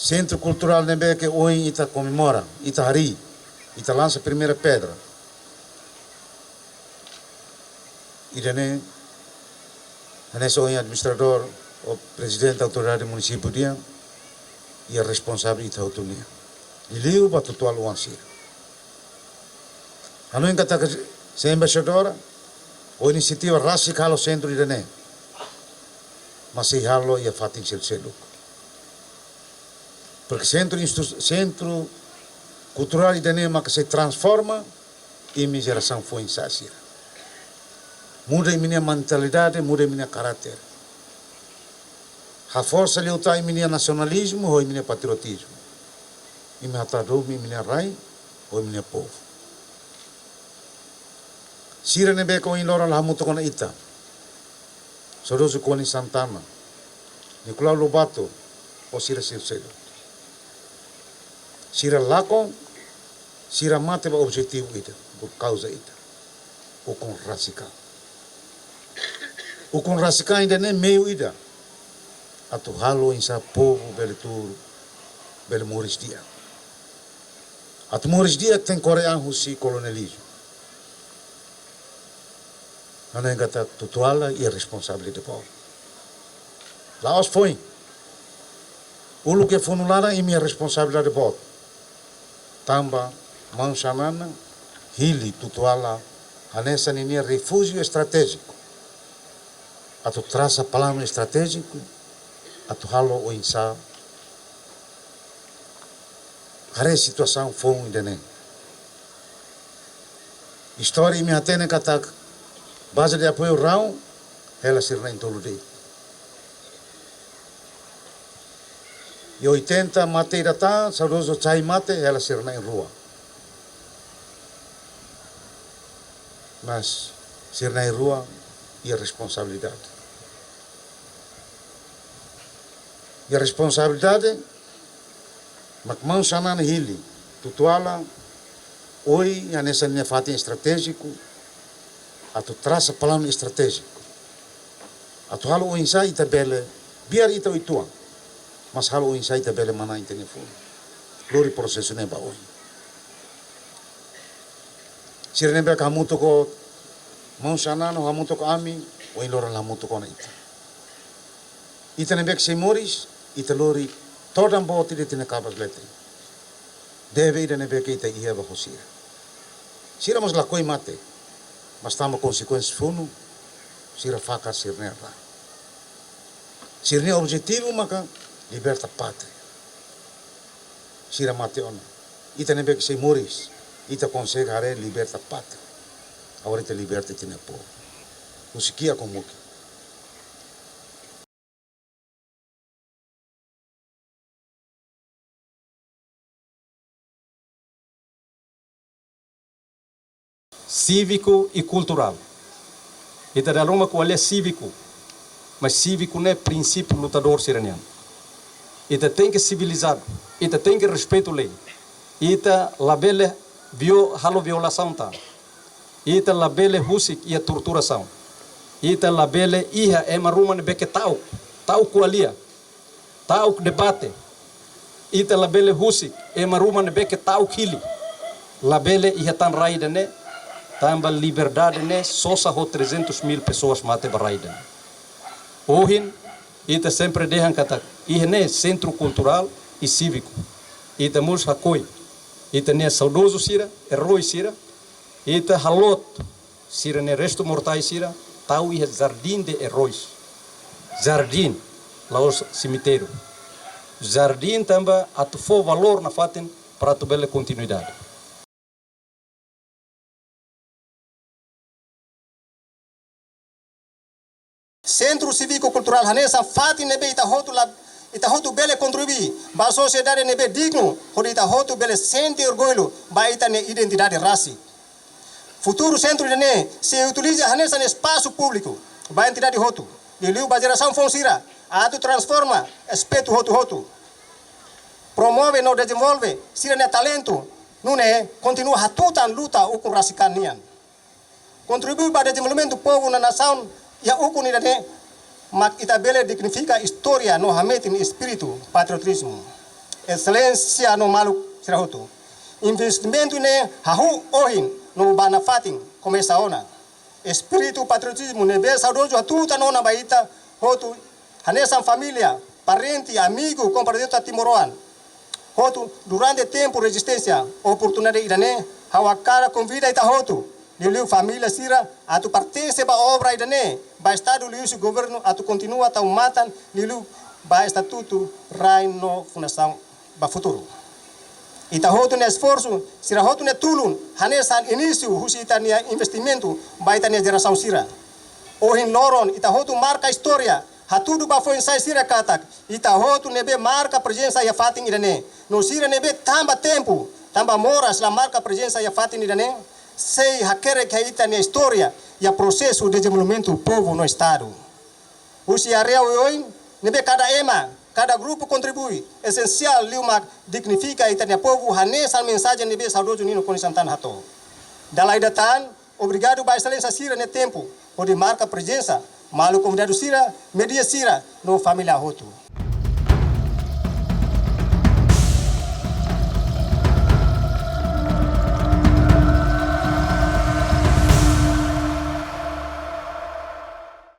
Centro Cultural Nebe que hoje ita comemora, ita hari, ita lança a primeira pedra. E daí, nesse hoje administrador, o presidente da autoridade do município dia e a responsável ita autonomia. E liu para tutual o ansir. Ano em kata se embaixadora, o iniciativa rasi kalau centro de daí, mas se halo ia fatin selu. Porque centro cultural de daí maka se transforma e minha geração foi insasir. Muda minha mentalidade, muda minha caráter. A força de lutar em minha nacionalismo ou em minha patriotismo. E me atadou em minha rai ou em minha povo. Sira nebe ko in lora la muto kona ita. Soroso ko ni Santana. Nicolau Lobato o sira silselo. Sira lako, sira mate ba objetivo ita, por causa ita. O com rasical. O com rasical ainda nem meio ida. Atu halo insa povo bele tur bele Moris dia. Atu Moris dia tem coreano husi colonialismo. Ana engata tutuala e responsável de povo. Laos foi. Ulu que fonulara e minha responsabilidade de povo. Tamba mansanana hili tutuala anessa nini refúgio estratégico. Atu traça plano estratégico. Atu halo o insa. Hare situação foi ainda nem. História e minha tene katak base de apoio rau ela sirna intoludei. E 80 mateira tá, saudoso chai mate ela sirna em rua. Mas sirna em rua e a responsabilidade. E a responsabilidade, macmão sanan hili, tutuala, oi, a nessa linha fatem estratégico, a tu traça plano estratégico. A tu halo o insai tabela, biar ita oituan, mas halo o insai tabela mana em telefone. Lori processo neba oi. Sira neba kamuto ko, mão sanan, kamuto ko ami, oi lora lamuto ko na ita. Ita neba que se moris, ita lori toda bote de tina cabas letri. Deve ir nebe que ita ia bajo sira. Sira mas la coi mate. Mas tamo consequências funo, sira faca sirne ra. Sirne objetivo maka liberta pátria. Sira mate ona. Ita nebe que se moris, ita consegue hare liberta pátria. Agora ita liberta tina povo. Musiquia como que. Cívico e cultural. Ita da Roma qual é cívico, mas cívico não é princípio lutador siraniano. Ita tem que civilizar, ita tem que respeito a lei. Ita labele halo violação tá. Ita labele husik e a torturação. Ita labele iha é maruma ne beke tau kualia, tau debate. Ita labele husik é maruma ne beke tau kili. Labele iha tan raida ne tamba liberdade ne sosa ho 300.000 pessoas mate baraida. Ohin ita sempre dehan kata ihne centro cultural e cívico. Ita mus hakoi. Ita ne saudoso sira, heroi sira. Ita halot sira ne resto mortai sira, tau iha jardim de heróis. Jardim laos cemitério. Jardim tamba atufo valor na faten para tu bela continuidade. Centro Cívico-Cultural Hanesa fati nebe ita hotu bele contribuir ba sociedade nebe digno hodi ita hotu bele sente orgulho ba ita ne identidade raci. Futuro centro ne se utiliza Hanesa no espaço público ba entidade hotu. E liu ba geração fonsira atu transforma aspecto hotu. Promove no desenvolve sira ne talento nune continua hatutan luta ukun rasicanian. Contribui para o desenvolvimento do povo na nação. Ya ukun ida ne mak ita bele dignifica história no hametin espírito patriotismo. excelência no malu sirahotu. Investimento ne hahu ohin no bana fating começa ona. Espírito patriotismo ne be saudoso atuta nona baita hotu hanesan família, parente, amigo, compadre Timoroan. Hotu durante tempo resistência, oportunidade irane, hawakara convida ita hotu. Liu família sira, atu pertence ba obra irane, ba estado liu se governo, atu continua tau matan, liu ba estatuto raino fundação ba futuro. Ita hotu ne esforço, sira hotu ne tulun, hanesan início, husi ita nia investimento, ba ita nia geração sira. Ohin loron, ita hotu marca história, hatudu ba foi ensai sira katak, ita hotu nebe marca presença ya fatin irane. No sira nebe tamba tempo, tamba moras la marca presença ya fatin irane. Sei hakere que ita nia história ya processo de desenvolvimento do povo no estado. Usi area oi, nebe cada ema, cada grupo contribui. Essencial liuma dignifica ita nia povo, hanesa mensagem nebe saudoso nino com Santana hato. Dalai datan, obrigado ba excelência sira ne tempo, onde marca presença, malu convidado sira, media sira no família Hotu.